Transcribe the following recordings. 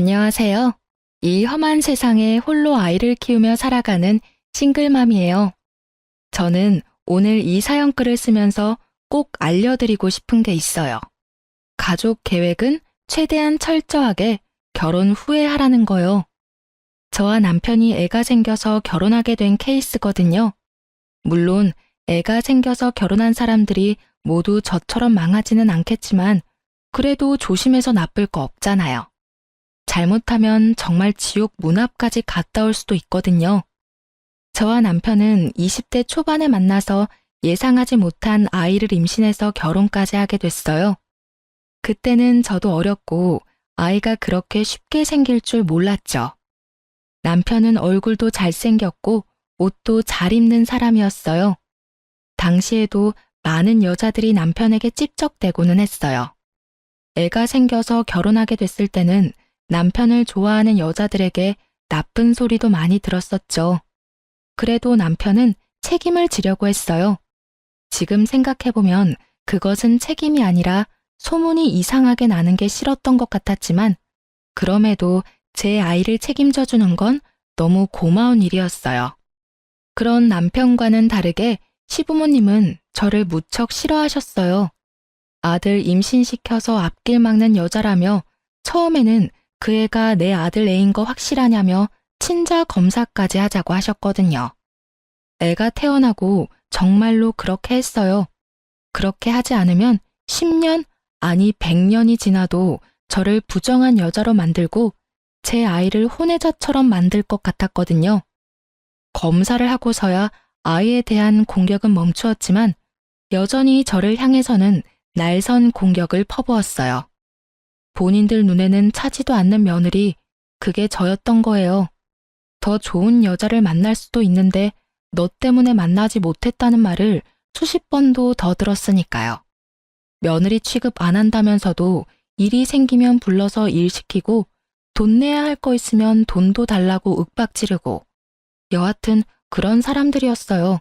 안녕하세요. 이 험한 세상에 홀로 아이를 키우며 살아가는 싱글맘이에요. 저는 오늘 이 사연글을 쓰면서 꼭 알려드리고 싶은 게 있어요. 가족 계획은 최대한 철저하게 결혼 후에 하라는 거요. 저와 남편이 애가 생겨서 결혼하게 된 케이스거든요. 물론 애가 생겨서 결혼한 사람들이 모두 저처럼 망하지는 않겠지만 그래도 조심해서 나쁠 거 없잖아요. 잘못하면 정말 지옥 문 앞까지 갔다 올 수도 있거든요. 저와 남편은 20대 초반에 만나서 예상하지 못한 아이를 임신해서 결혼까지 하게 됐어요. 그때는 저도 어렸고 아이가 그렇게 쉽게 생길 줄 몰랐죠. 남편은 얼굴도 잘생겼고 옷도 잘 입는 사람이었어요. 당시에도 많은 여자들이 남편에게 찝적대고는 했어요. 애가 생겨서 결혼하게 됐을 때는 남편을 좋아하는 여자들에게 나쁜 소리도 많이 들었었죠. 그래도 남편은 책임을 지려고 했어요. 지금 생각해보면 그것은 책임이 아니라 소문이 이상하게 나는 게 싫었던 것 같았지만 그럼에도 제 아이를 책임져 주는 건 너무 고마운 일이었어요. 그런 남편과는 다르게 시부모님은 저를 무척 싫어하셨어요. 아들 임신시켜서 앞길 막는 여자라며 처음에는 그 애가 내 아들 애인 거 확실하냐며 친자 검사까지 하자고 하셨거든요. 애가 태어나고 정말로 그렇게 했어요. 그렇게 하지 않으면 10년, 아니 100년이 지나도 저를 부정한 여자로 만들고 제 아이를 혼외자처럼 만들 것 같았거든요. 검사를 하고서야 아이에 대한 공격은 멈추었지만 여전히 저를 향해서는 날선 공격을 퍼부었어요. 본인들 눈에는 차지도 않는 며느리, 그게 저였던 거예요. 더 좋은 여자를 만날 수도 있는데 너 때문에 만나지 못했다는 말을 수십 번도 더 들었으니까요. 며느리 취급 안 한다면서도 일이 생기면 불러서 일 시키고 돈 내야 할 거 있으면 돈도 달라고 윽박지르고 여하튼 그런 사람들이었어요.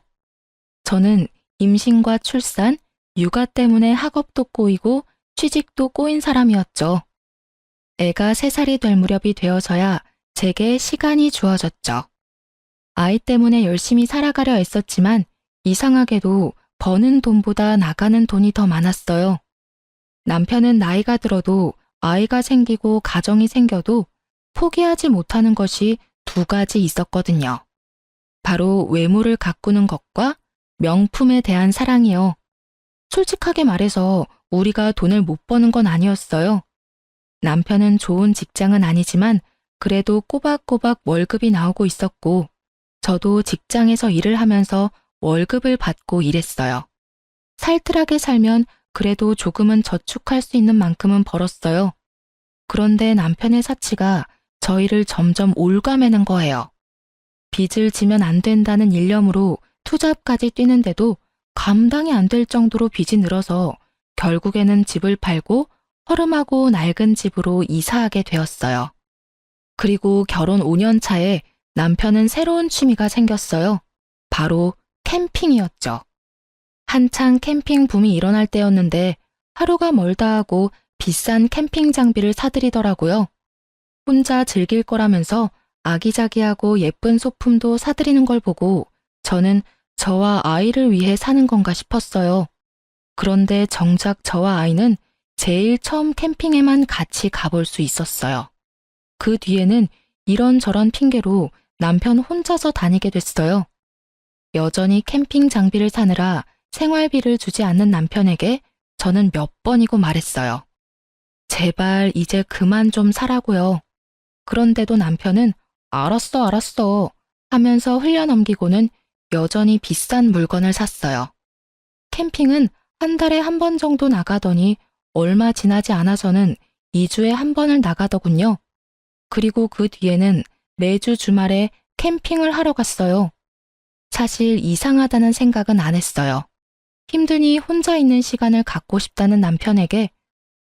저는 임신과 출산, 육아 때문에 학업도 꼬이고 취직도 꼬인 사람이었죠. 애가 3살이 될 무렵이 되어서야 제게 시간이 주어졌죠. 아이 때문에 열심히 살아가려 했었지만 이상하게도 버는 돈보다 나가는 돈이 더 많았어요. 남편은 나이가 들어도 아이가 생기고 가정이 생겨도 포기하지 못하는 것이 2가지 있었거든요. 바로 외모를 가꾸는 것과 명품에 대한 사랑이요. 솔직하게 말해서 우리가 돈을 못 버는 건 아니었어요. 남편은 좋은 직장은 아니지만 그래도 꼬박꼬박 월급이 나오고 있었고 저도 직장에서 일을 하면서 월급을 받고 일했어요. 살뜰하게 살면 그래도 조금은 저축할 수 있는 만큼은 벌었어요. 그런데 남편의 사치가 저희를 점점 올가매는 거예요. 빚을 지면 안 된다는 일념으로 투잡까지 뛰는데도 감당이 안 될 정도로 빚이 늘어서 결국에는 집을 팔고 허름하고 낡은 집으로 이사하게 되었어요. 그리고 결혼 5년 차에 남편은 새로운 취미가 생겼어요. 바로 캠핑이었죠. 한창 캠핑 붐이 일어날 때였는데 하루가 멀다 하고 비싼 캠핑 장비를 사들이더라고요. 혼자 즐길 거라면서 아기자기하고 예쁜 소품도 사들이는 걸 보고 저는 저와 아이를 위해 사는 건가 싶었어요. 그런데 정작 저와 아이는 제일 처음 캠핑에만 같이 가볼 수 있었어요. 그 뒤에는 이런저런 핑계로 남편 혼자서 다니게 됐어요. 여전히 캠핑 장비를 사느라 생활비를 주지 않는 남편에게 저는 몇 번이고 말했어요. 제발 이제 그만 좀 사라고요. 그런데도 남편은 알았어 하면서 흘려넘기고는 여전히 비싼 물건을 샀어요. 캠핑은 한 달에 1번 정도 나가더니 얼마 지나지 않아서는 2주에 1번을 나가더군요. 그리고 그 뒤에는 매주 주말에 캠핑을 하러 갔어요. 사실 이상하다는 생각은 안 했어요. 힘드니 혼자 있는 시간을 갖고 싶다는 남편에게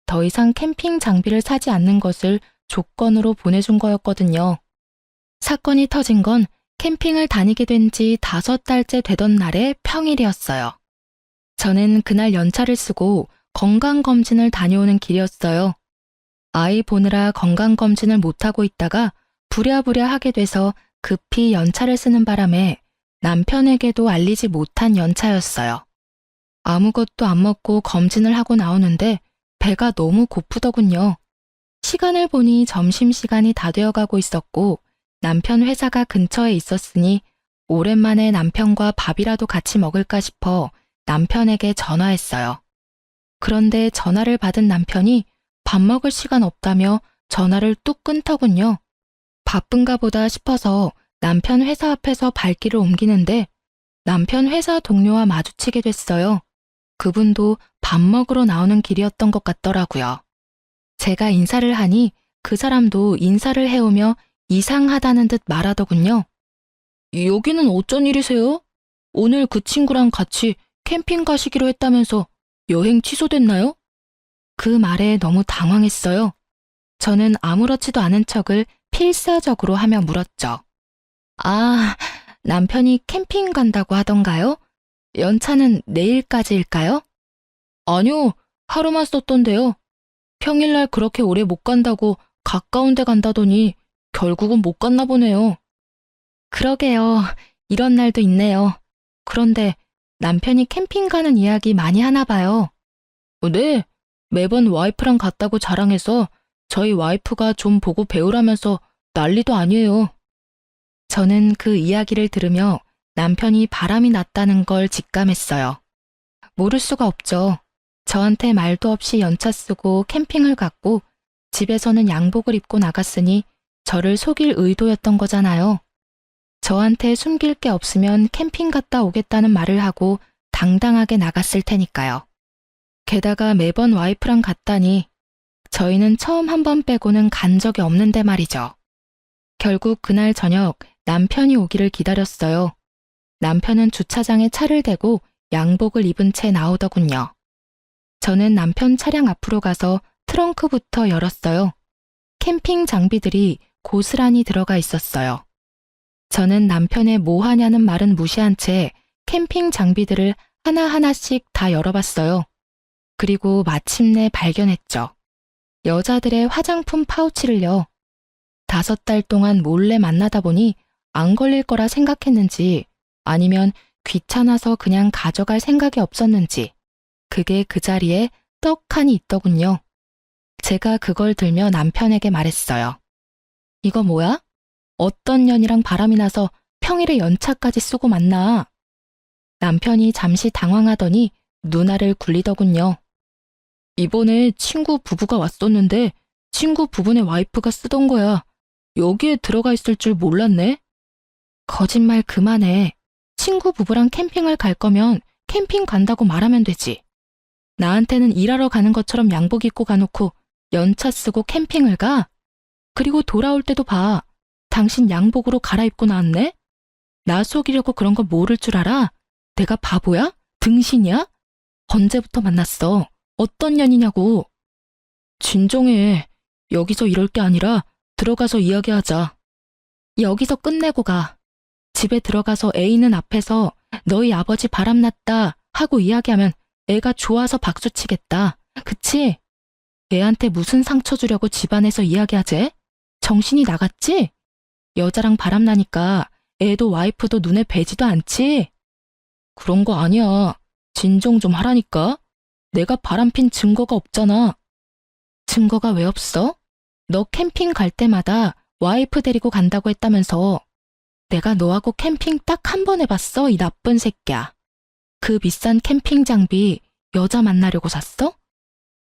더 이상 캠핑 장비를 사지 않는 것을 조건으로 보내준 거였거든요. 사건이 터진 건 캠핑을 다니게 된 지 5달째 되던 날의 평일이었어요. 저는 그날 연차를 쓰고 건강검진을 다녀오는 길이었어요. 아이 보느라 건강검진을 못하고 있다가 부랴부랴 하게 돼서 급히 연차를 쓰는 바람에 남편에게도 알리지 못한 연차였어요. 아무것도 안 먹고 검진을 하고 나오는데 배가 너무 고프더군요. 시간을 보니 점심시간이 다 되어가고 있었고 남편 회사가 근처에 있었으니 오랜만에 남편과 밥이라도 같이 먹을까 싶어 남편에게 전화했어요. 그런데 전화를 받은 남편이 밥 먹을 시간 없다며 전화를 뚝 끊더군요. 바쁜가 보다 싶어서 남편 회사 앞에서 발길을 옮기는데 남편 회사 동료와 마주치게 됐어요. 그분도 밥 먹으러 나오는 길이었던 것 같더라고요. 제가 인사를 하니 그 사람도 인사를 해오며 이상하다는 듯 말하더군요. 여기는 어쩐 일이세요? 오늘 그 친구랑 같이 캠핑 가시기로 했다면서 여행 취소됐나요? 그 말에 너무 당황했어요. 저는 아무렇지도 않은 척을 필사적으로 하며 물었죠. 아, 남편이 캠핑 간다고 하던가요? 연차는 내일까지일까요? 아니요, 하루만 썼던데요. 평일날 그렇게 오래 못 간다고 가까운 데 간다더니 결국은 못 갔나 보네요. 그러게요. 이런 날도 있네요. 그런데 남편이 캠핑 가는 이야기 많이 하나 봐요. 네, 매번 와이프랑 갔다고 자랑해서 저희 와이프가 좀 보고 배우라면서 난리도 아니에요. 저는 그 이야기를 들으며 남편이 바람이 났다는 걸 직감했어요. 모를 수가 없죠. 저한테 말도 없이 연차 쓰고 캠핑을 갔고 집에서는 양복을 입고 나갔으니 저를 속일 의도였던 거잖아요. 저한테 숨길 게 없으면 캠핑 갔다 오겠다는 말을 하고 당당하게 나갔을 테니까요. 게다가 매번 와이프랑 갔다니 저희는 처음 한 번 빼고는 간 적이 없는데 말이죠. 결국 그날 저녁 남편이 오기를 기다렸어요. 남편은 주차장에 차를 대고 양복을 입은 채 나오더군요. 저는 남편 차량 앞으로 가서 트렁크부터 열었어요. 캠핑 장비들이 고스란히 들어가 있었어요. 저는 남편의 뭐 하냐는 말은 무시한 채 캠핑 장비들을 하나하나씩 다 열어봤어요. 그리고 마침내 발견했죠. 여자들의 화장품 파우치를요. 5달 동안 몰래 만나다 보니 안 걸릴 거라 생각했는지 아니면 귀찮아서 그냥 가져갈 생각이 없었는지 그게 그 자리에 떡하니 있더군요. 제가 그걸 들며 남편에게 말했어요. 이거 뭐야? 어떤 년이랑 바람이 나서 평일에 연차까지 쓰고 만나. 남편이 잠시 당황하더니 누나를 굴리더군요. 이번에 친구 부부가 왔었는데 친구 부부네 와이프가 쓰던 거야. 여기에 들어가 있을 줄 몰랐네. 거짓말 그만해. 친구 부부랑 캠핑을 갈 거면 캠핑 간다고 말하면 되지. 나한테는 일하러 가는 것처럼 양복 입고 가놓고 연차 쓰고 캠핑을 가? 그리고 돌아올 때도 봐. 당신 양복으로 갈아입고 나왔네? 나 속이려고 그런 거 모를 줄 알아? 내가 바보야? 등신이야? 언제부터 만났어? 어떤 년이냐고. 진정해. 여기서 이럴 게 아니라 들어가서 이야기하자. 여기서 끝내고 가. 집에 들어가서 애 있는 앞에서 너희 아버지 바람났다 하고 이야기하면 애가 좋아서 박수치겠다. 그치? 애한테 무슨 상처 주려고 집안에서 이야기하재? 정신이 나갔지? 여자랑 바람나니까 애도 와이프도 눈에 뵈지도 않지? 그런 거 아니야. 진정 좀 하라니까. 내가 바람핀 증거가 없잖아. 증거가 왜 없어? 너 캠핑 갈 때마다 와이프 데리고 간다고 했다면서. 내가 너하고 캠핑 딱 한 번 해봤어, 이 나쁜 새끼야. 그 비싼 캠핑 장비 여자 만나려고 샀어?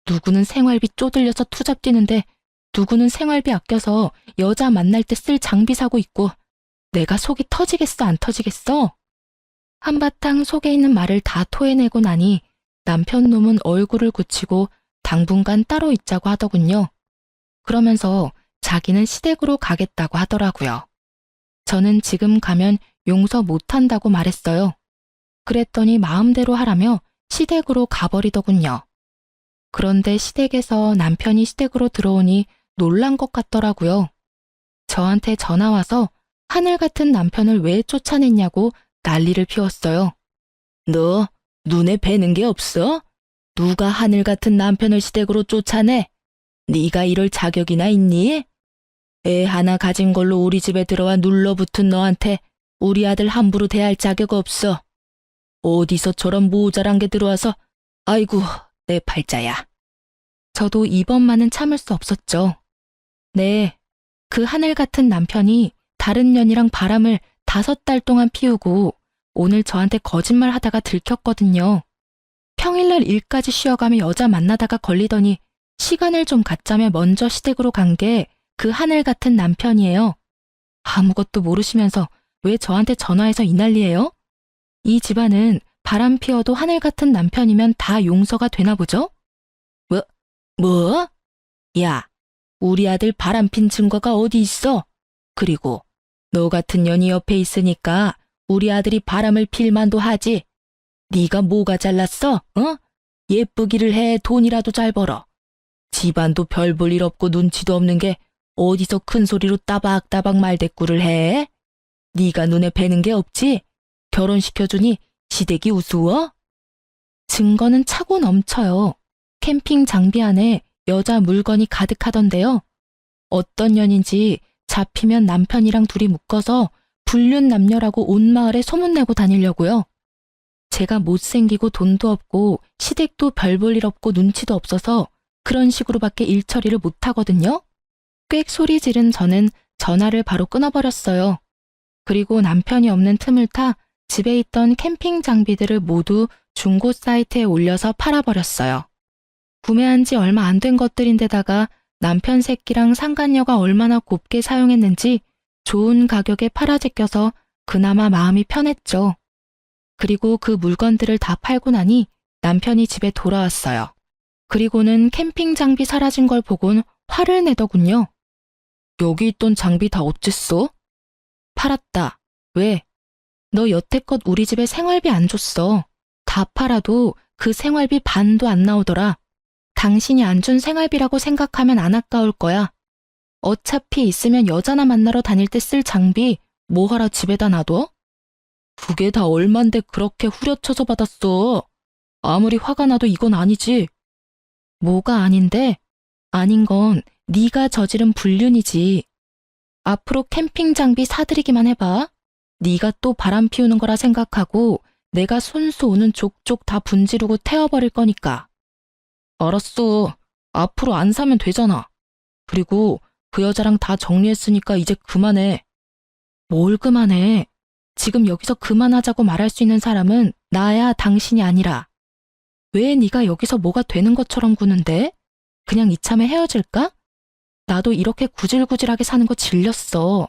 누구는 생활비 쪼들려서 투잡 뛰는데 누구는 생활비 아껴서 여자 만날 때 쓸 장비 사고 있고 내가 속이 터지겠어, 안 터지겠어? 한바탕 속에 있는 말을 다 토해내고 나니 남편 놈은 얼굴을 굳히고 당분간 따로 있자고 하더군요. 그러면서 자기는 시댁으로 가겠다고 하더라고요. 저는 지금 가면 용서 못한다고 말했어요. 그랬더니 마음대로 하라며 시댁으로 가버리더군요. 그런데 시댁에서 남편이 시댁으로 들어오니 놀란 것 같더라고요. 저한테 전화 와서 하늘 같은 남편을 왜 쫓아냈냐고 난리를 피웠어요. 너 눈에 뵈는 게 없어? 누가 하늘 같은 남편을 시댁으로 쫓아내? 네가 이럴 자격이나 있니? 애 하나 가진 걸로 우리 집에 들어와 눌러붙은 너한테 우리 아들 함부로 대할 자격 없어. 어디서 저런 모자란 게 들어와서 아이고 내 팔자야. 저도 이번만은 참을 수 없었죠. 네, 그 하늘 같은 남편이 다른 년이랑 바람을 5달 동안 피우고 오늘 저한테 거짓말하다가 들켰거든요. 평일날 일까지 쉬어가며 여자 만나다가 걸리더니 시간을 좀 갖자며 먼저 시댁으로 간 게 그 하늘 같은 남편이에요. 아무것도 모르시면서 왜 저한테 전화해서 이 난리예요? 이 집안은 바람 피워도 하늘 같은 남편이면 다 용서가 되나 보죠? 뭐? 야, 우리 아들 바람핀 증거가 어디 있어? 그리고 너 같은 년이 옆에 있으니까 우리 아들이 바람을 필 만도 하지. 네가 뭐가 잘났어? 어? 예쁘기를 해, 돈이라도 잘 벌어. 집안도 별 볼 일 없고 눈치도 없는 게 어디서 큰 소리로 따박따박 말대꾸를 해? 네가 눈에 뵈는 게 없지? 결혼시켜주니 시댁이 우스워? 증거는 차고 넘쳐요. 캠핑 장비 안에 여자 물건이 가득하던데요. 어떤 년인지 잡히면 남편이랑 둘이 묶어서 불륜 남녀라고 온 마을에 소문내고 다니려고요. 제가 못생기고 돈도 없고 시댁도 별 볼 일 없고 눈치도 없어서 그런 식으로밖에 일 처리를 못하거든요. 꽥 소리 지른 저는 전화를 바로 끊어버렸어요. 그리고 남편이 없는 틈을 타 집에 있던 캠핑 장비들을 모두 중고 사이트에 올려서 팔아버렸어요. 구매한 지 얼마 안 된 것들인데다가 남편 새끼랑 상간녀가 얼마나 곱게 사용했는지 좋은 가격에 팔아제껴서 그나마 마음이 편했죠. 그리고 그 물건들을 다 팔고 나니 남편이 집에 돌아왔어요. 그리고는 캠핑 장비 사라진 걸 보곤 화를 내더군요. 여기 있던 장비 다 어쨌어? 팔았다. 왜? 너 여태껏 우리 집에 생활비 안 줬어. 다 팔아도 그 생활비 반도 안 나오더라. 당신이 안 준 생활비라고 생각하면 안 아까울 거야. 어차피 있으면 여자나 만나러 다닐 때 쓸 장비 뭐하러 집에다 놔둬? 그게 다 얼만데 그렇게 후려쳐서 받았어. 아무리 화가 나도 이건 아니지. 뭐가 아닌데? 아닌 건 네가 저지른 불륜이지. 앞으로 캠핑 장비 사들이기만 해봐. 네가 또 바람 피우는 거라 생각하고 내가 손수 오는 족족 다 분지르고 태워버릴 거니까. 알았어. 앞으로 안 사면 되잖아. 그리고 그 여자랑 다 정리했으니까 이제 그만해. 뭘 그만해? 지금 여기서 그만하자고 말할 수 있는 사람은 나야 당신이 아니라. 왜 네가 여기서 뭐가 되는 것처럼 구는데? 그냥 이참에 헤어질까? 나도 이렇게 구질구질하게 사는 거 질렸어.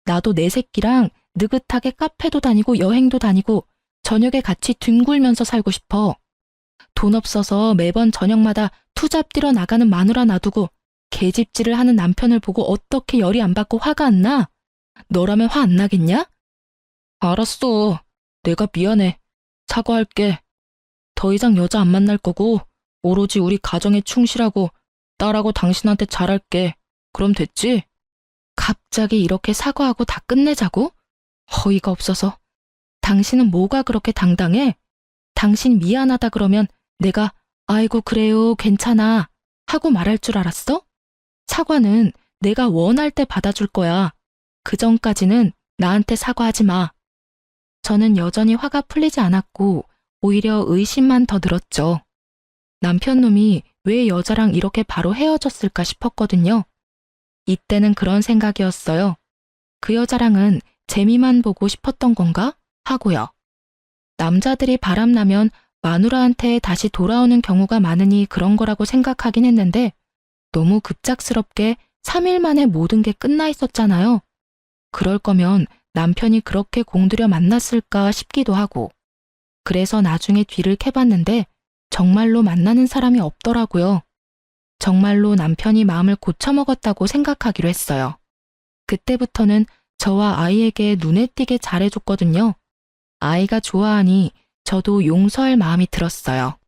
나도 내 새끼랑 느긋하게 카페도 다니고 여행도 다니고 저녁에 같이 뒹굴면서 살고 싶어. 돈 없어서 매번 저녁마다 투잡 뛰러 나가는 마누라 놔두고 개집질을 하는 남편을 보고 어떻게 열이 안 받고 화가 안 나? 너라면 화 안 나겠냐? 알았어. 내가 미안해. 사과할게. 더 이상 여자 안 만날 거고 오로지 우리 가정에 충실하고 딸하고 당신한테 잘할게. 그럼 됐지? 갑자기 이렇게 사과하고 다 끝내자고? 어이가 없어서. 당신은 뭐가 그렇게 당당해? 당신 미안하다 그러면 내가 아이고 그래요 괜찮아 하고 말할 줄 알았어? 사과는 내가 원할 때 받아줄 거야. 그 전까지는 나한테 사과하지 마. 저는 여전히 화가 풀리지 않았고 오히려 의심만 더 들었죠. 남편 놈이 왜 여자랑 이렇게 바로 헤어졌을까 싶었거든요. 이때는 그런 생각이었어요. 그 여자랑은 재미만 보고 싶었던 건가? 하고요. 남자들이 바람나면 마누라한테 다시 돌아오는 경우가 많으니 그런 거라고 생각하긴 했는데 너무 급작스럽게 3일 만에 모든 게 끝나 있었잖아요. 그럴 거면 남편이 그렇게 공들여 만났을까 싶기도 하고. 그래서 나중에 뒤를 캐봤는데 정말로 만나는 사람이 없더라고요. 정말로 남편이 마음을 고쳐먹었다고 생각하기로 했어요. 그때부터는 저와 아이에게 눈에 띄게 잘해줬거든요. 아이가 좋아하니 저도 용서할 마음이 들었어요.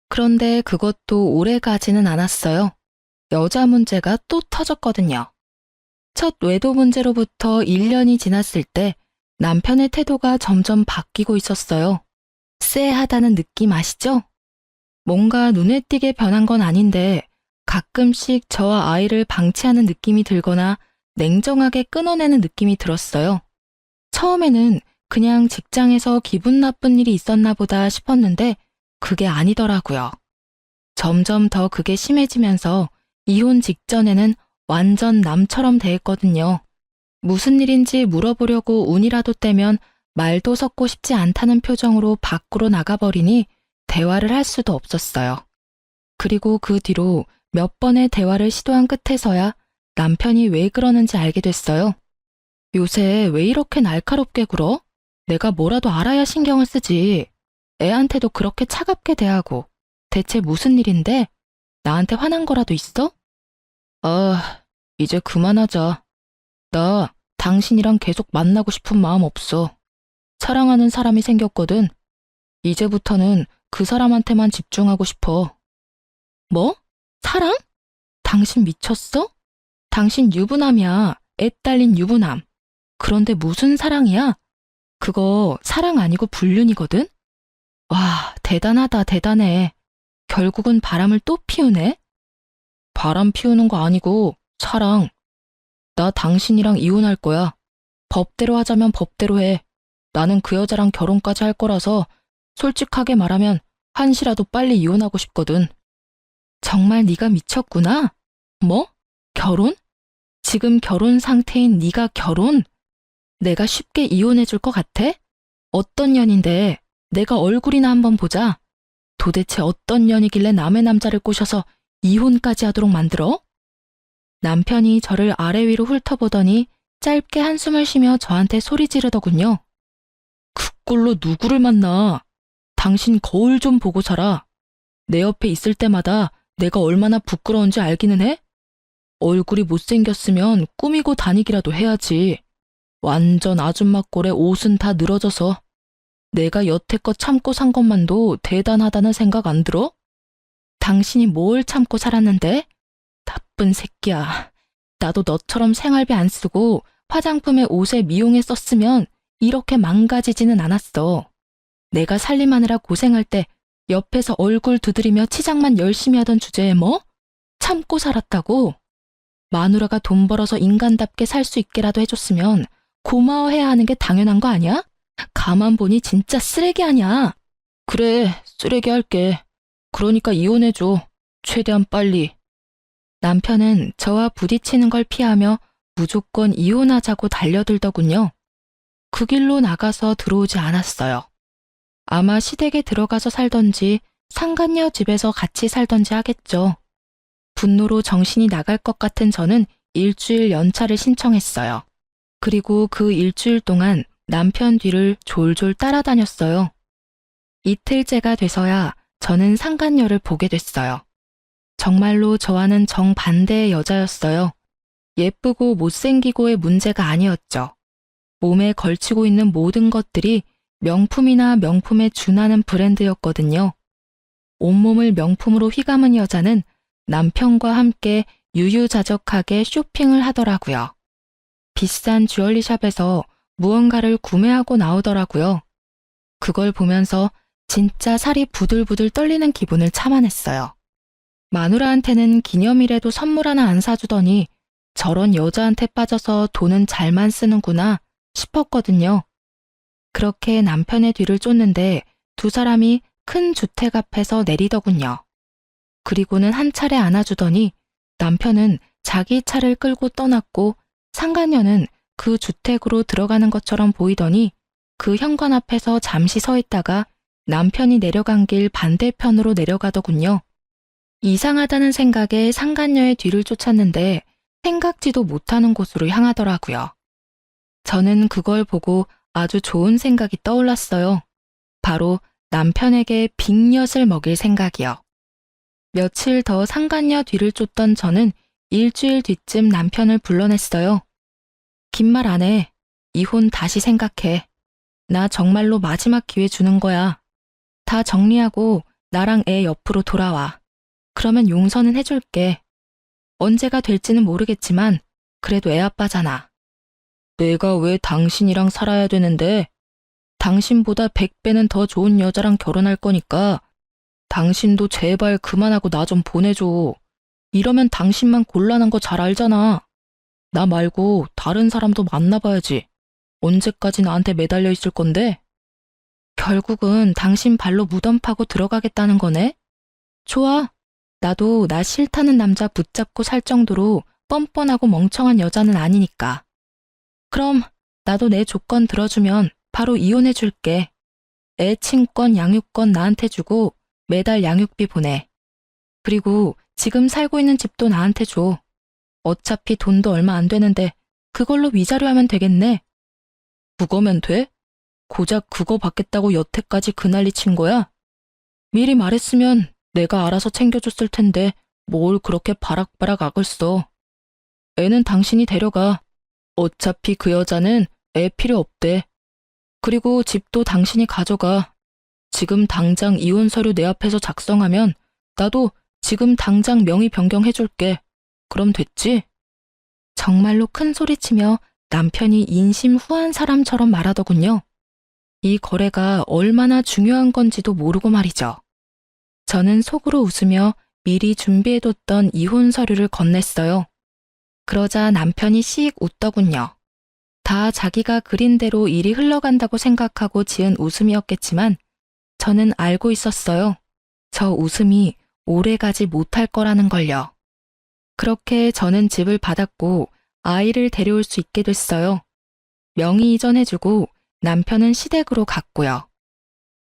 그런데 그것도 오래 가지는 않았어요. 여자 문제가 또 터졌거든요. 첫 외도 문제로부터 1년이 지났을 때 남편의 태도가 점점 바뀌고 있었어요. 쎄하다는 느낌 아시죠? 뭔가 눈에 띄게 변한 건 아닌데 가끔씩 저와 아이를 방치하는 느낌이 들거나 냉정하게 끊어내는 느낌이 들었어요. 처음에는 그냥 직장에서 기분 나쁜 일이 있었나 보다 싶었는데 그게 아니더라고요. 점점 더 그게 심해지면서 이혼 직전에는 완전 남처럼 대했거든요. 무슨 일인지 물어보려고 운이라도 떼면 말도 섞고 싶지 않다는 표정으로 밖으로 나가버리니 대화를 할 수도 없었어요. 그리고 그 뒤로 몇 번의 대화를 시도한 끝에서야 남편이 왜 그러는지 알게 됐어요. 요새 왜 이렇게 날카롭게 굴어? 내가 뭐라도 알아야 신경을 쓰지. 애한테도 그렇게 차갑게 대하고. 대체 무슨 일인데? 나한테 화난 거라도 있어? 아, 이제 그만하자. 나 당신이랑 계속 만나고 싶은 마음 없어. 사랑하는 사람이 생겼거든. 이제부터는 그 사람한테만 집중하고 싶어. 뭐? 사랑? 당신 미쳤어? 당신 유부남이야. 애 딸린 유부남. 그런데 무슨 사랑이야? 그거 사랑 아니고 불륜이거든? 와, 대단하다, 대단해. 결국은 바람을 또 피우네? 바람 피우는 거 아니고 사랑. 나 당신이랑 이혼할 거야. 법대로 하자면 법대로 해. 나는 그 여자랑 결혼까지 할 거라서 솔직하게 말하면 한시라도 빨리 이혼하고 싶거든. 정말 네가 미쳤구나? 뭐? 결혼? 지금 결혼 상태인 네가 결혼? 내가 쉽게 이혼해 줄 것 같아? 어떤 년인데 내가 얼굴이나 한번 보자. 도대체 어떤 년이길래 남의 남자를 꼬셔서 이혼까지 하도록 만들어? 남편이 저를 아래 위로 훑어보더니 짧게 한숨을 쉬며 저한테 소리 지르더군요. 그 꼴로 누구를 만나? 당신 거울 좀 보고 살아. 내 옆에 있을 때마다 내가 얼마나 부끄러운지 알기는 해? 얼굴이 못생겼으면 꾸미고 다니기라도 해야지. 완전 아줌마 꼴에 옷은 다 늘어져서. 내가 여태껏 참고 산 것만도 대단하다는 생각 안 들어? 당신이 뭘 참고 살았는데? 나쁜 새끼야. 나도 너처럼 생활비 안 쓰고 화장품에 옷에 미용에 썼으면 이렇게 망가지지는 않았어. 내가 살림하느라 고생할 때 옆에서 얼굴 두드리며 치장만 열심히 하던 주제에 뭐? 참고 살았다고? 마누라가 돈 벌어서 인간답게 살 수 있게라도 해줬으면 고마워해야 하는 게 당연한 거 아니야? 가만 보니 진짜 쓰레기 아니야. 그래, 쓰레기 할게. 그러니까 이혼해줘. 최대한 빨리. 남편은 저와 부딪히는 걸 피하며 무조건 이혼하자고 달려들더군요. 그 길로 나가서 들어오지 않았어요. 아마 시댁에 들어가서 살던지 상간녀 집에서 같이 살던지 하겠죠. 분노로 정신이 나갈 것 같은 저는 일주일 연차를 신청했어요. 그리고 그 일주일 동안 남편 뒤를 졸졸 따라다녔어요. 이틀째가 돼서야 저는 상간녀를 보게 됐어요. 정말로 저와는 정반대의 여자였어요. 예쁘고 못생기고의 문제가 아니었죠. 몸에 걸치고 있는 모든 것들이 명품이나 명품에 준하는 브랜드였거든요. 온몸을 명품으로 휘감은 여자는 남편과 함께 유유자적하게 쇼핑을 하더라고요. 비싼 주얼리샵에서 무언가를 구매하고 나오더라고요. 그걸 보면서 진짜 살이 부들부들 떨리는 기분을 참아냈어요. 마누라한테는 기념일에도 선물 하나 안 사주더니 저런 여자한테 빠져서 돈은 잘만 쓰는구나 싶었거든요. 그렇게 남편의 뒤를 쫓는데 두 사람이 큰 주택 앞에서 내리더군요. 그리고는 한 차례 안아주더니 남편은 자기 차를 끌고 떠났고 상간녀는 그 주택으로 들어가는 것처럼 보이더니 그 현관 앞에서 잠시 서 있다가 남편이 내려간 길 반대편으로 내려가더군요. 이상하다는 생각에 상간녀의 뒤를 쫓았는데 생각지도 못하는 곳으로 향하더라고요. 저는 그걸 보고 아주 좋은 생각이 떠올랐어요. 바로 남편에게 빅엿을 먹일 생각이요. 며칠 더 상간녀 뒤를 쫓던 저는 일주일 뒤쯤 남편을 불러냈어요. 긴 말 안 해. 이혼 다시 생각해. 나 정말로 마지막 기회 주는 거야. 다 정리하고 나랑 애 옆으로 돌아와. 그러면 용서는 해줄게. 언제가 될지는 모르겠지만 그래도 애 아빠잖아. 내가 왜 당신이랑 살아야 되는데? 당신보다 100배는 더 좋은 여자랑 결혼할 거니까 당신도 제발 그만하고 나 좀 보내줘. 이러면 당신만 곤란한 거 잘 알잖아. 나 말고 다른 사람도 만나봐야지. 언제까지 나한테 매달려 있을 건데? 결국은 당신 발로 무덤 파고 들어가겠다는 거네? 좋아. 나도 나 싫다는 남자 붙잡고 살 정도로 뻔뻔하고 멍청한 여자는 아니니까. 그럼 나도 내 조건 들어주면 바로 이혼해 줄게. 애 친권, 양육권 나한테 주고 매달 양육비 보내. 그리고 지금 살고 있는 집도 나한테 줘. 어차피 돈도 얼마 안 되는데 그걸로 위자료 하면 되겠네. 그거면 돼? 고작 그거 받겠다고 여태까지 그 난리 친 거야? 미리 말했으면 내가 알아서 챙겨줬을 텐데 뭘 그렇게 바락바락 악을 써. 애는 당신이 데려가. 어차피 그 여자는 애 필요 없대. 그리고 집도 당신이 가져가. 지금 당장 이혼 서류 내 앞에서 작성하면 나도 지금 당장 명의 변경해줄게. 그럼 됐지? 정말로 큰 소리치며 남편이 인심후한 사람처럼 말하더군요. 이 거래가 얼마나 중요한 건지도 모르고 말이죠. 저는 속으로 웃으며 미리 준비해뒀던 이혼 서류를 건넸어요. 그러자 남편이 씩 웃더군요. 다 자기가 그린 대로 일이 흘러간다고 생각하고 지은 웃음이었겠지만 저는 알고 있었어요. 저 웃음이 오래가지 못할 거라는 걸요. 그렇게 저는 집을 받았고 아이를 데려올 수 있게 됐어요. 명의 이전해주고 남편은 시댁으로 갔고요.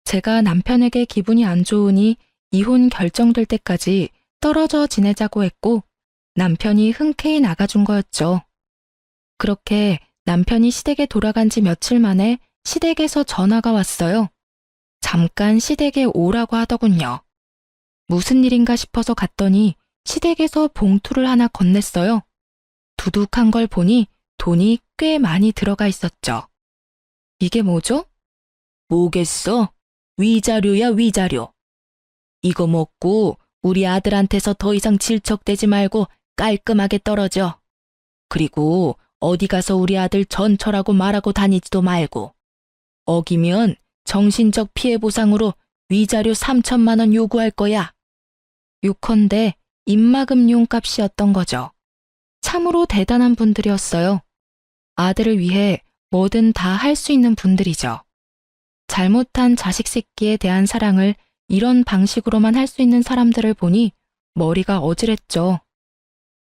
제가 남편에게 기분이 안 좋으니 이혼 결정될 때까지 떨어져 지내자고 했고 남편이 흔쾌히 나가준 거였죠. 그렇게 남편이 시댁에 돌아간 지 며칠 만에 시댁에서 전화가 왔어요. 잠깐 시댁에 오라고 하더군요. 무슨 일인가 싶어서 갔더니 시댁에서 봉투를 하나 건넸어요. 두둑한 걸 보니 돈이 꽤 많이 들어가 있었죠. 이게 뭐죠? 뭐겠어? 위자료야, 위자료. 이거 먹고 우리 아들한테서 더 이상 질척대지 말고 깔끔하게 떨어져. 그리고 어디 가서 우리 아들 전처라고 말하고 다니지도 말고. 어기면 정신적 피해 보상으로 위자료 3천만 원 요구할 거야. 요컨대 입막음용 값이었던 거죠. 참으로 대단한 분들이었어요. 아들을 위해 뭐든 다 할 수 있는 분들이죠. 잘못한 자식 새끼에 대한 사랑을 이런 방식으로만 할 수 있는 사람들을 보니 머리가 어지랬죠.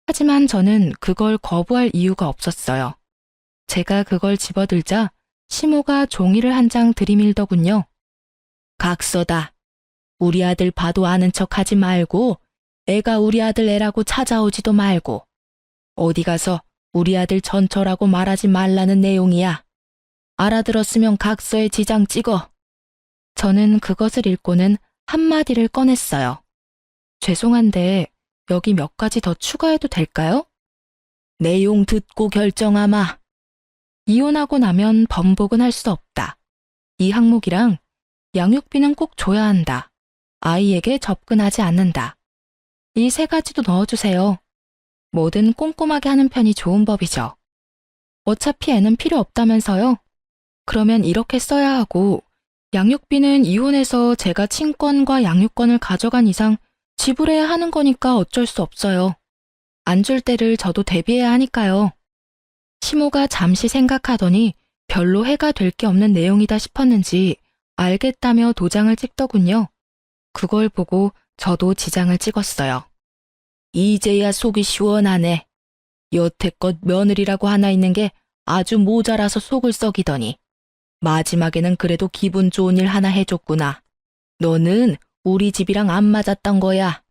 하지만 저는 그걸 거부할 이유가 없었어요. 제가 그걸 집어들자 시모가 종이를 한 장 들이밀더군요. 각서다. 우리 아들 봐도 아는 척 하지 말고 애가 우리 아들 애라고 찾아오지도 말고 어디 가서 우리 아들 전처라고 말하지 말라는 내용이야. 알아들었으면 각서에 지장 찍어. 저는 그것을 읽고는 한마디를 꺼냈어요. 죄송한데 여기 몇 가지 더 추가해도 될까요? 내용 듣고 결정하마. 이혼하고 나면 번복은 할 수 없다. 이 항목이랑 양육비는 꼭 줘야 한다. 아이에게 접근하지 않는다. 이 세 가지도 넣어주세요. 뭐든 꼼꼼하게 하는 편이 좋은 법이죠. 어차피 애는 필요 없다면서요? 그러면 이렇게 써야 하고 양육비는 이혼해서 제가 친권과 양육권을 가져간 이상 지불해야 하는 거니까 어쩔 수 없어요. 안 줄 때를 저도 대비해야 하니까요. 시모가 잠시 생각하더니 별로 해가 될 게 없는 내용이다 싶었는지 알겠다며 도장을 찍더군요. 그걸 보고 저도 지장을 찍었어요. 이제야 속이 시원하네. 여태껏 며느리라고 하나 있는 게 아주 모자라서 속을 썩이더니 마지막에는 그래도 기분 좋은 일 하나 해줬구나. 너는 우리 집이랑 안 맞았던 거야.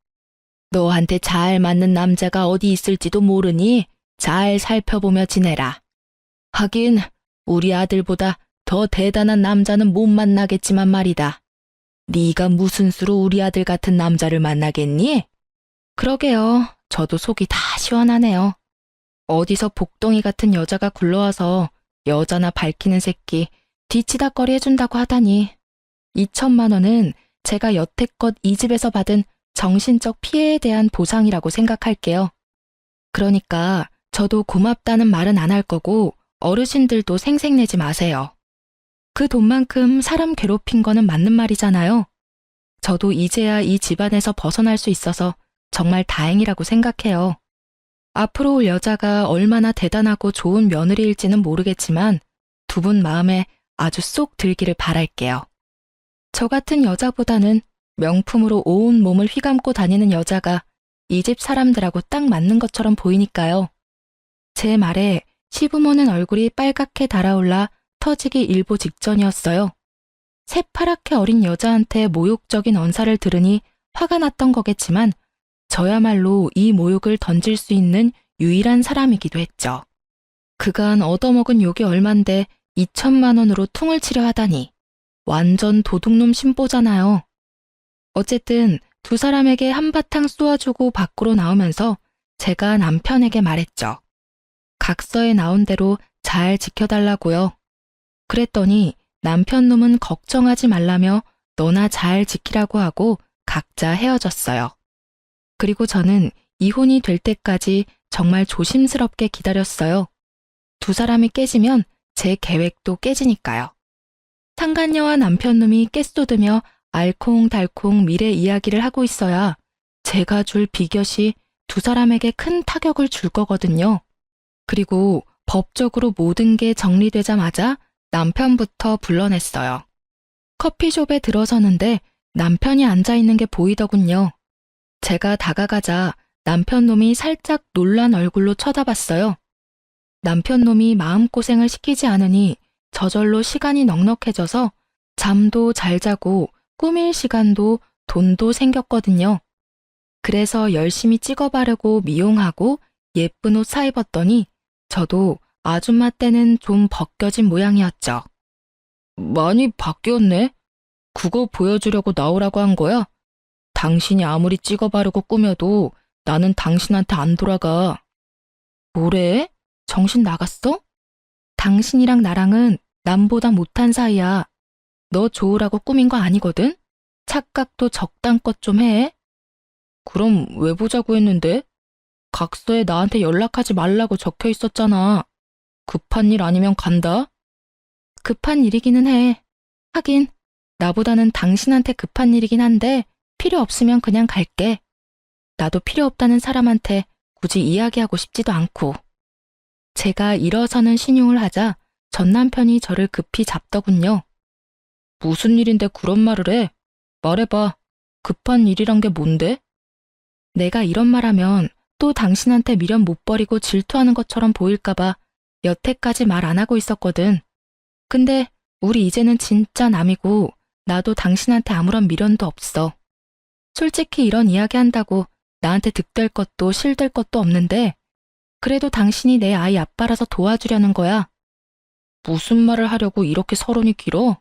너한테 잘 맞는 남자가 어디 있을지도 모르니 잘 살펴보며 지내라. 하긴 우리 아들보다 더 대단한 남자는 못 만나겠지만 말이다. 네가 무슨 수로 우리 아들 같은 남자를 만나겠니? 그러게요. 저도 속이 다 시원하네요. 어디서 복덩이 같은 여자가 굴러와서 여자나 밝히는 새끼 뒤치다꺼리 해준다고 하다니. 2천만 원은 제가 여태껏 이 집에서 받은 정신적 피해에 대한 보상이라고 생각할게요. 그러니까 저도 고맙다는 말은 안 할 거고 어르신들도 생색내지 마세요. 그 돈만큼 사람 괴롭힌 거는 맞는 말이잖아요. 저도 이제야 이 집안에서 벗어날 수 있어서 정말 다행이라고 생각해요. 앞으로 올 여자가 얼마나 대단하고 좋은 며느리일지는 모르겠지만 두 분 마음에 아주 쏙 들기를 바랄게요. 저 같은 여자보다는 명품으로 온 몸을 휘감고 다니는 여자가 이 집 사람들하고 딱 맞는 것처럼 보이니까요. 제 말에 시부모는 얼굴이 빨갛게 달아올라 터지기 일보 직전이었어요. 새파랗게 어린 여자한테 모욕적인 언사를 들으니 화가 났던 거겠지만 저야말로 이 모욕을 던질 수 있는 유일한 사람이기도 했죠. 그간 얻어먹은 욕이 얼만데 2천만 원으로 퉁을 치려 하다니 완전 도둑놈 신보잖아요. 어쨌든 두 사람에게 한바탕 쏘아주고 밖으로 나오면서 제가 남편에게 말했죠. 각서에 나온 대로 잘 지켜달라고요. 그랬더니 남편 놈은 걱정하지 말라며 너나 잘 지키라고 하고 각자 헤어졌어요. 그리고 저는 이혼이 될 때까지 정말 조심스럽게 기다렸어요. 두 사람이 깨지면 제 계획도 깨지니까요. 상간녀와 남편 놈이 깨쏟으며 알콩달콩 미래 이야기를 하고 있어야 제가 줄 비곁이 두 사람에게 큰 타격을 줄 거거든요. 그리고 법적으로 모든 게 정리되자마자 남편부터 불러냈어요. 커피숍에 들어서는데 남편이 앉아있는 게 보이더군요. 제가 다가가자 남편 놈이 살짝 놀란 얼굴로 쳐다봤어요. 남편 놈이 마음고생을 시키지 않으니 저절로 시간이 넉넉해져서 잠도 잘 자고 꾸밀 시간도 돈도 생겼거든요. 그래서 열심히 찍어 바르고 미용하고 예쁜 옷 사입었더니 저도 아줌마 때는 좀 벗겨진 모양이었죠. 많이 바뀌었네. 그거 보여주려고 나오라고 한 거야? 당신이 아무리 찍어 바르고 꾸며도 나는 당신한테 안 돌아가. 뭐래? 정신 나갔어? 당신이랑 나랑은 남보다 못한 사이야. 너 좋으라고 꾸민 거 아니거든? 착각도 적당껏 좀 해. 그럼 왜 보자고 했는데? 각서에 나한테 연락하지 말라고 적혀 있었잖아. 급한 일 아니면 간다? 급한 일이기는 해. 하긴 나보다는 당신한테 급한 일이긴 한데 필요 없으면 그냥 갈게. 나도 필요 없다는 사람한테 굳이 이야기하고 싶지도 않고. 제가 일어서는 신용을 하자 전 남편이 저를 급히 잡더군요. 무슨 일인데 그런 말을 해? 말해봐. 급한 일이란 게 뭔데? 내가 이런 말하면 또 당신한테 미련 못 버리고 질투하는 것처럼 보일까봐 여태까지 말 안 하고 있었거든. 근데 우리 이제는 진짜 남이고 나도 당신한테 아무런 미련도 없어. 솔직히 이런 이야기 한다고 나한테 득될 것도 실될 것도 없는데 그래도 당신이 내 아이 아빠라서 도와주려는 거야. 무슨 말을 하려고 이렇게 서론이 길어?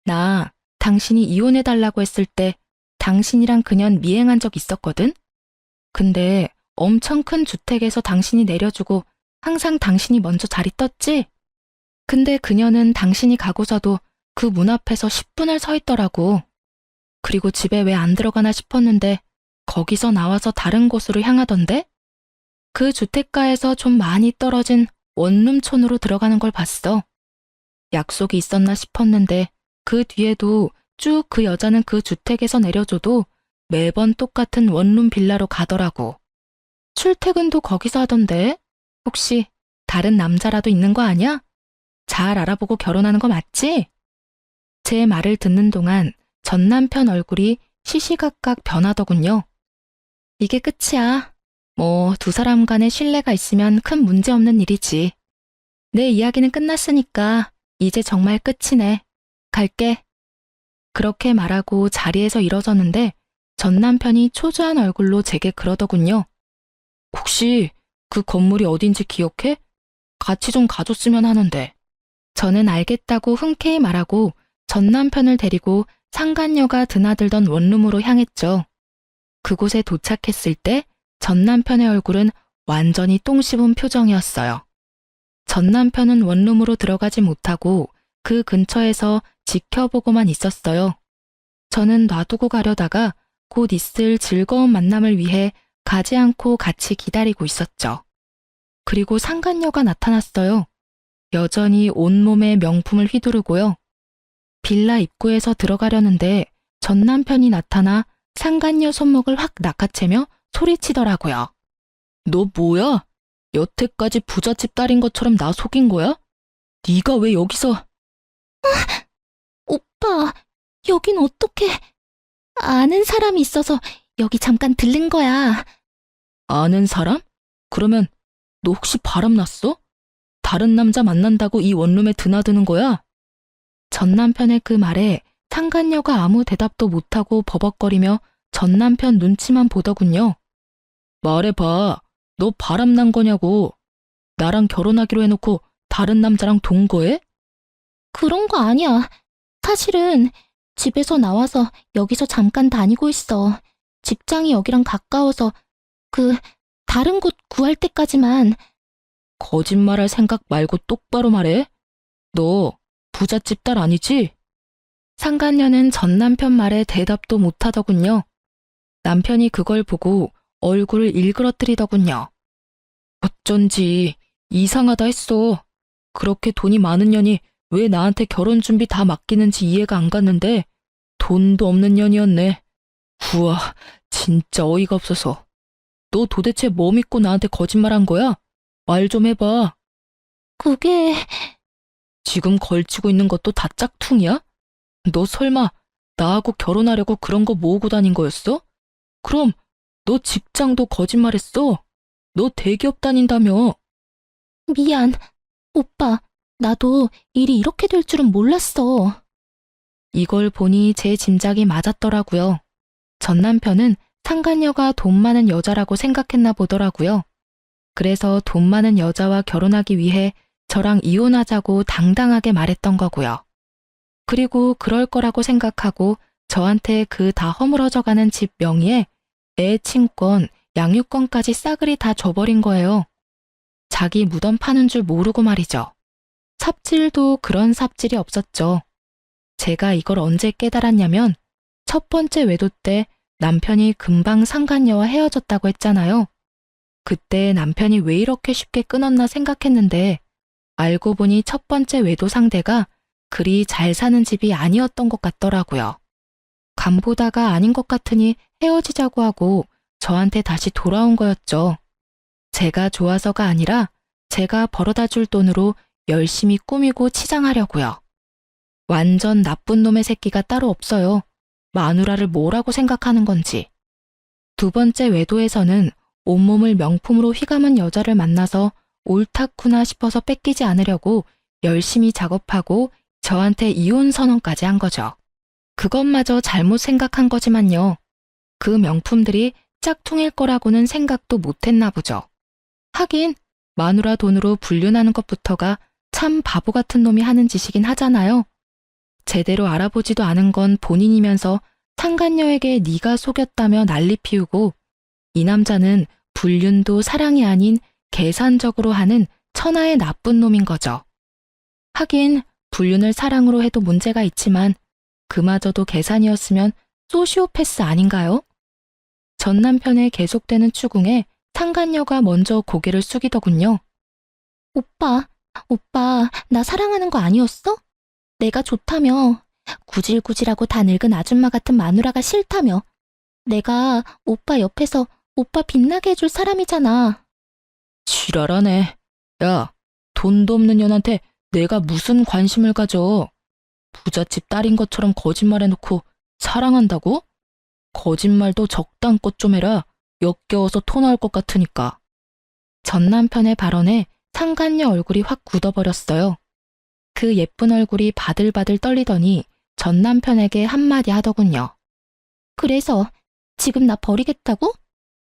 나 당신이 이혼해달라고 했을 때 당신이랑 그년 미행한 적 있었거든? 근데 엄청 큰 주택에서 당신이 내려주고 항상 당신이 먼저 자리 떴지? 근데 그녀는 당신이 가고서도 그 문 앞에서 10분을 서 있더라고. 그리고 집에 왜 안 들어가나 싶었는데 거기서 나와서 다른 곳으로 향하던데? 그 주택가에서 좀 많이 떨어진 원룸촌으로 들어가는 걸 봤어. 약속이 있었나 싶었는데 그 뒤에도 쭉 그 여자는 그 주택에서 내려줘도 매번 똑같은 원룸 빌라로 가더라고. 출퇴근도 거기서 하던데? 혹시 다른 남자라도 있는 거 아니야? 잘 알아보고 결혼하는 거 맞지? 제 말을 듣는 동안 전 남편 얼굴이 시시각각 변하더군요. 이게 끝이야. 뭐 두 사람 간에 신뢰가 있으면 큰 문제 없는 일이지. 내 이야기는 끝났으니까 이제 정말 끝이네. 갈게. 그렇게 말하고 자리에서 일어서는데 전 남편이 초조한 얼굴로 제게 그러더군요. 혹시 그 건물이 어딘지 기억해? 같이 좀 가줬으면 하는데. 저는 알겠다고 흔쾌히 말하고 전 남편을 데리고 상간녀가 드나들던 원룸으로 향했죠. 그곳에 도착했을 때 전 남편의 얼굴은 완전히 똥 씹은 표정이었어요. 전 남편은 원룸으로 들어가지 못하고 그 근처에서 지켜보고만 있었어요. 저는 놔두고 가려다가 곧 있을 즐거운 만남을 위해 가지 않고 같이 기다리고 있었죠. 그리고 상간녀가 나타났어요. 여전히 온몸에 명품을 휘두르고요. 빌라 입구에서 들어가려는데 전 남편이 나타나 상간녀 손목을 확 낚아채며 소리치더라고요. 너 뭐야? 여태까지 부잣집 딸인 것처럼 나 속인 거야? 네가 왜 여기서? 오빠, 여긴 어떻게? 아는 사람이 있어서 여기 잠깐 들른 거야. 아는 사람? 그러면 너 혹시 바람 났어? 다른 남자 만난다고 이 원룸에 드나드는 거야? 전 남편의 그 말에 상간녀가 아무 대답도 못하고 버벅거리며 전 남편 눈치만 보더군요. 말해봐. 너 바람 난 거냐고. 나랑 결혼하기로 해놓고 다른 남자랑 동거해? 그런 거 아니야. 사실은 집에서 나와서 여기서 잠깐 다니고 있어. 직장이 여기랑 가까워서 다른 곳 구할 때까지만. 거짓말할 생각 말고 똑바로 말해. 너 부잣집 딸 아니지? 상간녀는 전 남편 말에 대답도 못하더군요. 남편이 그걸 보고 얼굴을 일그러뜨리더군요. 어쩐지 이상하다 했어. 그렇게 돈이 많은 년이 왜 나한테 결혼 준비 다 맡기는지 이해가 안 갔는데 돈도 없는 년이었네. 우와, 진짜 어이가 없어서. 너 도대체 뭐 믿고 나한테 거짓말한 거야? 말 좀 해봐. 그게... 지금 걸치고 있는 것도 다 짝퉁이야? 너 설마 나하고 결혼하려고 그런 거 모으고 다닌 거였어? 그럼 너 직장도 거짓말했어. 너 대기업 다닌다며. 미안. 오빠, 나도 일이 이렇게 될 줄은 몰랐어. 이걸 보니 제 짐작이 맞았더라고요. 전 남편은 상간녀가 돈 많은 여자라고 생각했나 보더라고요. 그래서 돈 많은 여자와 결혼하기 위해 저랑 이혼하자고 당당하게 말했던 거고요. 그리고 그럴 거라고 생각하고 저한테 그 다 허물어져가는 집 명의에 애 친권, 양육권까지 싸그리 다 줘버린 거예요. 자기 무덤 파는 줄 모르고 말이죠. 삽질도 그런 삽질이 없었죠. 제가 이걸 언제 깨달았냐면 첫 번째 외도 때 남편이 금방 상간녀와 헤어졌다고 했잖아요. 그때 남편이 왜 이렇게 쉽게 끊었나 생각했는데 알고 보니 첫 번째 외도 상대가 그리 잘 사는 집이 아니었던 것 같더라고요. 간보다가 아닌 것 같으니 헤어지자고 하고 저한테 다시 돌아온 거였죠. 제가 좋아서가 아니라 제가 벌어다 줄 돈으로 열심히 꾸미고 치장하려고요. 완전 나쁜 놈의 새끼가 따로 없어요. 마누라를 뭐라고 생각하는 건지. 두 번째 외도에서는 온몸을 명품으로 휘감은 여자를 만나서 옳다구나 싶어서 뺏기지 않으려고 열심히 작업하고 저한테 이혼 선언까지 한 거죠. 그것마저 잘못 생각한 거지만요. 그 명품들이 짝퉁일 거라고는 생각도 못했나 보죠. 하긴 마누라 돈으로 불륜하는 것부터가 참 바보 같은 놈이 하는 짓이긴 하잖아요. 제대로 알아보지도 않은 건 본인이면서 상간녀에게 네가 속였다며 난리 피우고 이 남자는 불륜도 사랑이 아닌 계산적으로 하는 천하의 나쁜 놈인 거죠. 하긴 불륜을 사랑으로 해도 문제가 있지만 그마저도 계산이었으면 소시오패스 아닌가요? 전 남편의 계속되는 추궁에 상간녀가 먼저 고개를 숙이더군요. 오빠, 나 사랑하는 거 아니었어? 내가 좋다며. 구질구질하고 다 늙은 아줌마 같은 마누라가 싫다며. 내가 오빠 옆에서 오빠 빛나게 해줄 사람이잖아. 지랄하네. 야, 돈도 없는 년한테 내가 무슨 관심을 가져. 부잣집 딸인 것처럼 거짓말해놓고 사랑한다고? 거짓말도 적당껏 좀 해라. 역겨워서 토 나올 것 같으니까. 전 남편의 발언에 상간녀 얼굴이 확 굳어버렸어요. 그 예쁜 얼굴이 바들바들 떨리더니 전 남편에게 한마디 하더군요. 그래서 지금 나 버리겠다고?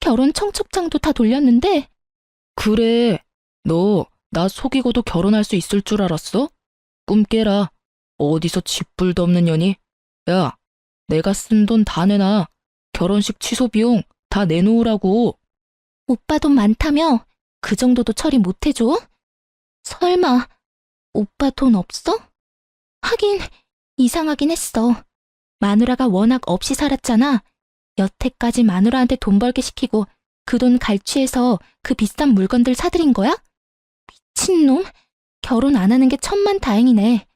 결혼 청첩장도 다 돌렸는데. 그래, 너 나 속이고도 결혼할 수 있을 줄 알았어? 꿈 깨라. 어디서 쥐뿔도 없는 년이. 야, 내가 쓴 돈 다 내놔. 결혼식 취소 비용 다 내놓으라고. 오빠 돈 많다며? 그 정도도 처리 못해줘? 설마 오빠 돈 없어? 하긴 이상하긴 했어. 마누라가 워낙 없이 살았잖아. 여태까지 마누라한테 돈 벌게 시키고 그 돈 갈취해서 그 비싼 물건들 사들인 거야? 미친놈. 결혼 안 하는 게 천만다행이네.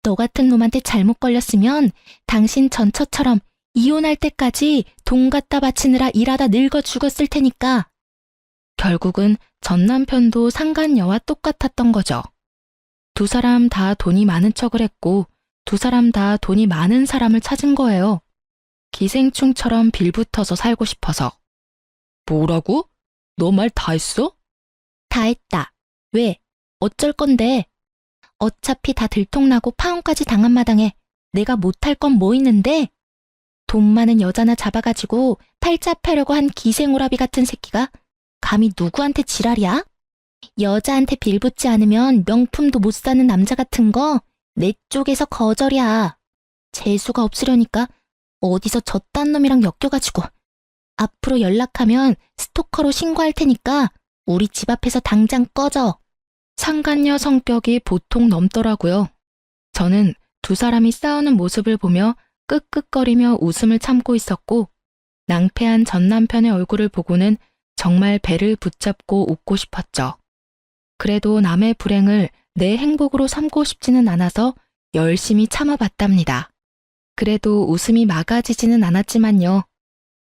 너 같은 놈한테 잘못 걸렸으면 당신 전처처럼 이혼할 때까지 돈 갖다 바치느라 일하다 늙어 죽었을 테니까. 결국은 전 남편도 상간녀와 똑같았던 거죠. 두 사람 다 돈이 많은 척을 했고 두 사람 다 돈이 많은 사람을 찾은 거예요. 기생충처럼 빌붙어서 살고 싶어서. 뭐라고? 너 말 다 했어? 다 했다. 왜? 어쩔 건데? 어차피 다 들통나고 파혼까지 당한 마당에 내가 못할 건 뭐 있는데? 돈 많은 여자나 잡아가지고 팔자 패려고 한 기생오라비 같은 새끼가 감히 누구한테 지랄이야? 여자한테 빌붙지 않으면 명품도 못 사는 남자 같은 거 내 쪽에서 거절이야. 재수가 없으려니까 어디서 저딴 놈이랑 엮여가지고. 앞으로 연락하면 스토커로 신고할 테니까 우리 집 앞에서 당장 꺼져. 상간녀 성격이 보통 넘더라고요. 저는 두 사람이 싸우는 모습을 보며 끄끄거리며 웃음을 참고 있었고 낭패한 전 남편의 얼굴을 보고는 정말 배를 붙잡고 웃고 싶었죠. 그래도 남의 불행을 내 행복으로 삼고 싶지는 않아서 열심히 참아봤답니다. 그래도 웃음이 막아지지는 않았지만요.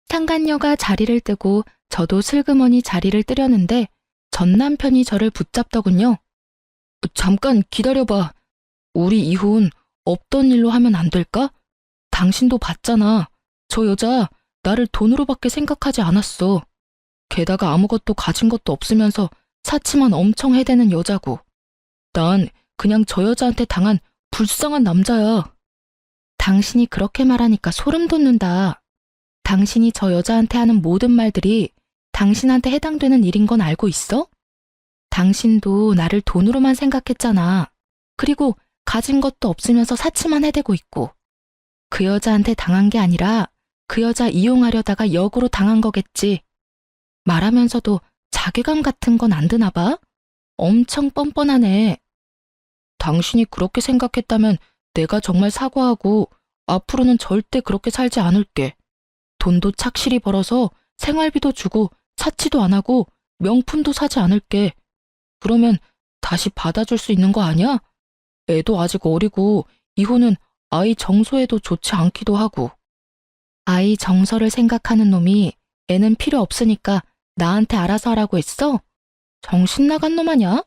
상간녀가 자리를 뜨고 저도 슬그머니 자리를 뜨려는데 전 남편이 저를 붙잡더군요. 잠깐 기다려봐. 우리 이혼 없던 일로 하면 안 될까? 당신도 봤잖아. 저 여자 나를 돈으로밖에 생각하지 않았어. 게다가 아무것도 가진 것도 없으면서 사치만 엄청 해대는 여자고. 난 그냥 저 여자한테 당한 불쌍한 남자야. 당신이 그렇게 말하니까 소름 돋는다. 당신이 저 여자한테 하는 모든 말들이 당신한테 해당되는 일인 건 알고 있어? 당신도 나를 돈으로만 생각했잖아. 그리고 가진 것도 없으면서 사치만 해대고 있고. 그 여자한테 당한 게 아니라 그 여자 이용하려다가 역으로 당한 거겠지. 말하면서도 자괴감 같은 건 안 드나 봐? 엄청 뻔뻔하네. 당신이 그렇게 생각했다면 내가 정말 사과하고 앞으로는 절대 그렇게 살지 않을게. 돈도 착실히 벌어서 생활비도 주고 사치도 안 하고 명품도 사지 않을게. 그러면 다시 받아줄 수 있는 거 아니야? 애도 아직 어리고 이혼은 아이 정서에도 좋지 않기도 하고. 아이 정서를 생각하는 놈이 애는 필요 없으니까 나한테 알아서 하라고 했어? 정신 나간 놈 아냐?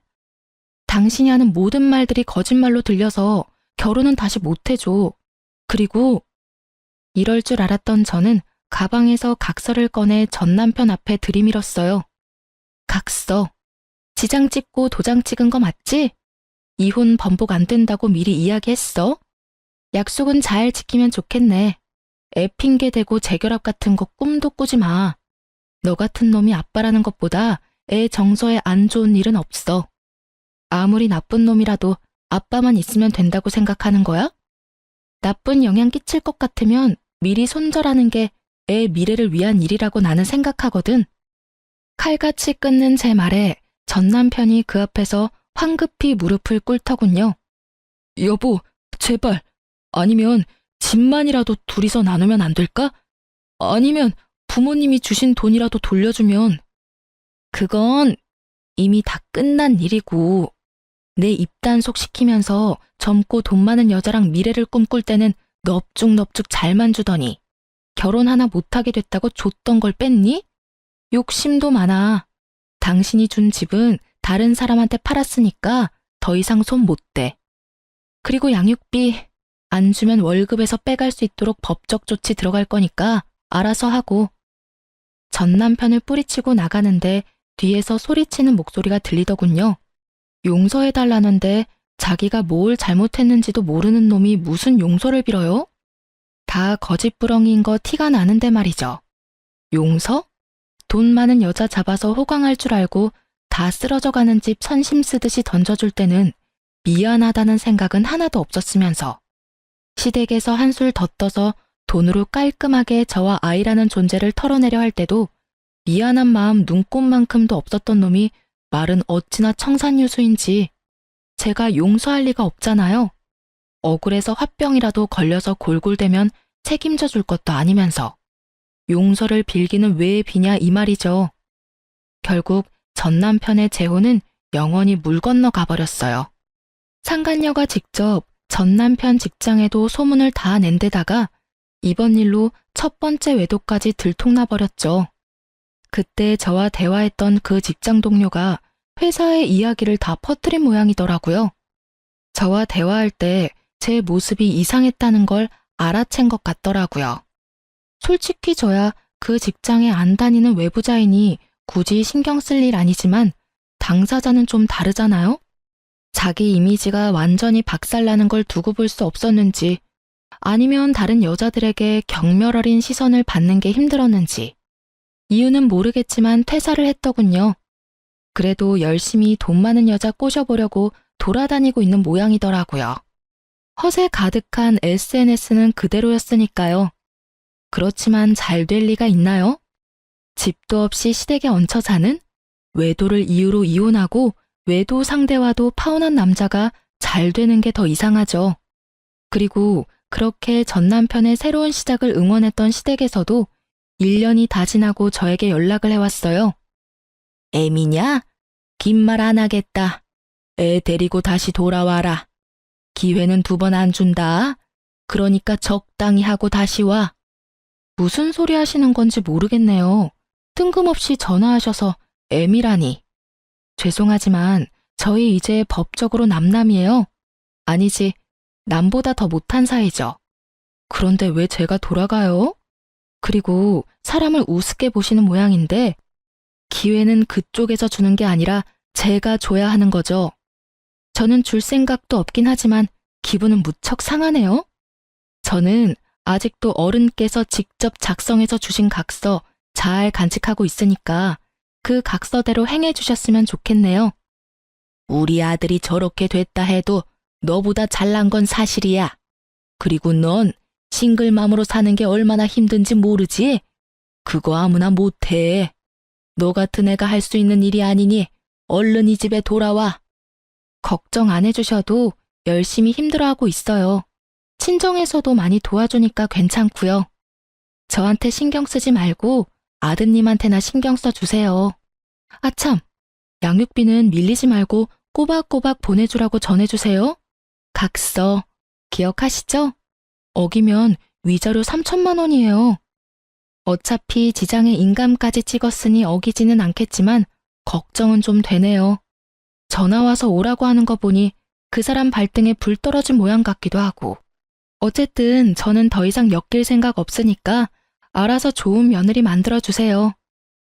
당신이 하는 모든 말들이 거짓말로 들려서 결혼은 다시 못 해줘. 그리고 이럴 줄 알았던 저는 가방에서 각서를 꺼내 전 남편 앞에 들이밀었어요. 각서. 지장 찍고 도장 찍은 거 맞지? 이혼 번복 안 된다고 미리 이야기했어. 약속은 잘 지키면 좋겠네. 애 핑계 대고 재결합 같은 거 꿈도 꾸지 마. 너 같은 놈이 아빠라는 것보다 애 정서에 안 좋은 일은 없어. 아무리 나쁜 놈이라도 아빠만 있으면 된다고 생각하는 거야? 나쁜 영향 끼칠 것 같으면 미리 손절하는 게 애 미래를 위한 일이라고 나는 생각하거든. 칼같이 끊는 제 말에 전 남편이 그 앞에서 황급히 무릎을 꿇더군요. 여보, 제발. 아니면 집만이라도 둘이서 나누면 안 될까? 아니면 부모님이 주신 돈이라도 돌려주면. 그건 이미 다 끝난 일이고 내 입단속 시키면서 젊고 돈 많은 여자랑 미래를 꿈꿀 때는 넙죽넙죽 잘만 주더니 결혼 하나 못하게 됐다고 줬던 걸 뺐니? 욕심도 많아. 당신이 준 집은 다른 사람한테 팔았으니까 더 이상 손 못 대. 그리고 양육비 안 주면 월급에서 빼갈 수 있도록 법적 조치 들어갈 거니까 알아서 하고. 전 남편을 뿌리치고 나가는데 뒤에서 소리치는 목소리가 들리더군요. 용서해달라는데 자기가 뭘 잘못했는지도 모르는 놈이 무슨 용서를 빌어요? 다 거짓부렁이인 거 티가 나는데 말이죠. 용서? 돈 많은 여자 잡아서 호강할 줄 알고 다 쓰러져가는 집 선심 쓰듯이 던져줄 때는 미안하다는 생각은 하나도 없었으면서 시댁에서 한술 더 떠서 돈으로 깔끔하게 저와 아이라는 존재를 털어내려 할 때도 미안한 마음 눈꼽만큼도 없었던 놈이 말은 어찌나 청산유수인지 제가 용서할 리가 없잖아요. 억울해서 화병이라도 걸려서 골골대면 책임져 줄 것도 아니면서 용서를 빌기는 왜 비냐 이 말이죠. 결국 전 남편의 재혼은 영원히 물 건너 가버렸어요. 상간녀가 직접 전 남편 직장에도 소문을 다 낸 데다가 이번 일로 첫 번째 외도까지 들통나 버렸죠. 그때 저와 대화했던 그 직장 동료가 회사의 이야기를 다 퍼뜨린 모양이더라고요. 저와 대화할 때 제 모습이 이상했다는 걸 알아챈 것 같더라고요. 솔직히 저야 그 직장에 안 다니는 외부자이니 굳이 신경 쓸 일 아니지만 당사자는 좀 다르잖아요? 자기 이미지가 완전히 박살나는 걸 두고 볼 수 없었는지 아니면 다른 여자들에게 경멸 어린 시선을 받는 게 힘들었는지 이유는 모르겠지만 퇴사를 했더군요. 그래도 열심히 돈 많은 여자 꼬셔보려고 돌아다니고 있는 모양이더라고요. 허세 가득한 SNS는 그대로였으니까요. 그렇지만 잘 될 리가 있나요? 집도 없이 시댁에 얹혀 사는, 외도를 이유로 이혼하고 외도 상대와도 파혼한 남자가 잘 되는 게 더 이상하죠. 그리고 그렇게 전 남편의 새로운 시작을 응원했던 시댁에서도 1년이 다 지나고 저에게 연락을 해왔어요. 애미냐? 긴 말 안 하겠다. 애 데리고 다시 돌아와라. 기회는 2번 안 준다. 그러니까 적당히 하고 다시 와. 무슨 소리 하시는 건지 모르겠네요. 뜬금없이 전화하셔서 애미라니. 죄송하지만 저희 이제 법적으로 남남이에요. 아니지, 남보다 더 못한 사이죠. 그런데 왜 제가 돌아가요? 그리고 사람을 우습게 보시는 모양인데 기회는 그쪽에서 주는 게 아니라 제가 줘야 하는 거죠. 저는 줄 생각도 없긴 하지만 기분은 무척 상하네요. 저는 아직도 어른께서 직접 작성해서 주신 각서 잘 간직하고 있으니까 그 각서대로 행해 주셨으면 좋겠네요. 우리 아들이 저렇게 됐다 해도 너보다 잘난 건 사실이야. 그리고 넌 싱글맘으로 사는 게 얼마나 힘든지 모르지? 그거 아무나 못해. 너 같은 애가 할 수 있는 일이 아니니 얼른 이 집에 돌아와. 걱정 안 해주셔도 열심히 힘들어하고 있어요. 친정에서도 많이 도와주니까 괜찮고요. 저한테 신경 쓰지 말고 아드님한테나 신경 써주세요. 아참, 양육비는 밀리지 말고 꼬박꼬박 보내주라고 전해주세요. 각서 기억하시죠? 어기면 위자료 3천만 원이에요. 어차피 지장에 인감까지 찍었으니 어기지는 않겠지만 걱정은 좀 되네요. 전화와서 오라고 하는 거 보니 그 사람 발등에 불 떨어진 모양 같기도 하고. 어쨌든 저는 더 이상 엮일 생각 없으니까 알아서 좋은 며느리 만들어주세요.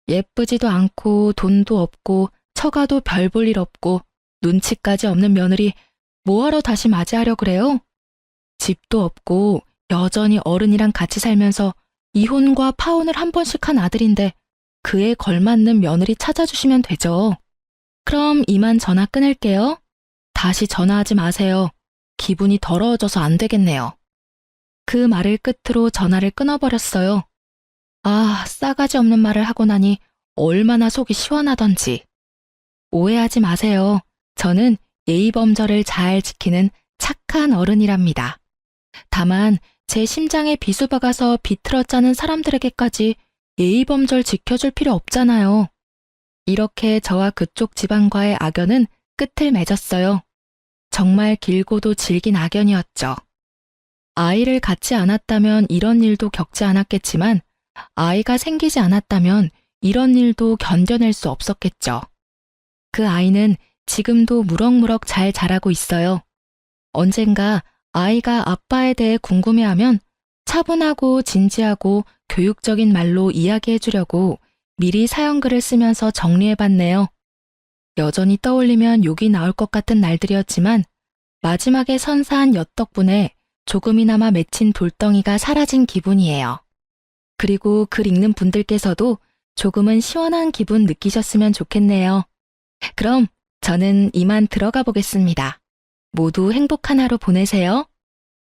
예쁘지도 않고 돈도 없고 처가도 별 볼 일 없고 눈치까지 없는 며느리 뭐하러 다시 맞이하려 그래요? 집도 없고 여전히 어른이랑 같이 살면서 이혼과 파혼을 한 번씩 한 아들인데 그에 걸맞는 며느리 찾아주시면 되죠. 그럼 이만 전화 끊을게요. 다시 전화하지 마세요. 기분이 더러워져서 안 되겠네요. 그 말을 끝으로 전화를 끊어버렸어요. 아, 싸가지 없는 말을 하고 나니 얼마나 속이 시원하던지. 오해하지 마세요. 저는 예의범절을 잘 지키는 착한 어른이랍니다. 다만 제 심장에 비수박아서 비틀어 짜는 사람들에게까지 예의범절 지켜줄 필요 없잖아요. 이렇게 저와 그쪽 집안과의 악연은 끝을 맺었어요. 정말 길고도 질긴 악연이었죠. 아이를 갖지 않았다면 이런 일도 겪지 않았겠지만 아이가 생기지 않았다면 이런 일도 견뎌낼 수 없었겠죠. 그 아이는 지금도 무럭무럭 잘 자라고 있어요. 언젠가 아이가 아빠에 대해 궁금해하면 차분하고 진지하고 교육적인 말로 이야기해 주려고 미리 사연글을 쓰면서 정리해봤네요. 여전히 떠올리면 욕이 나올 것 같은 날들이었지만 마지막에 선사한 엿 덕분에 조금이나마 맺힌 돌덩이가 사라진 기분이에요. 그리고 글 읽는 분들께서도 조금은 시원한 기분 느끼셨으면 좋겠네요. 그럼 저는 이만 들어가 보겠습니다. 모두 행복한 하루 보내세요.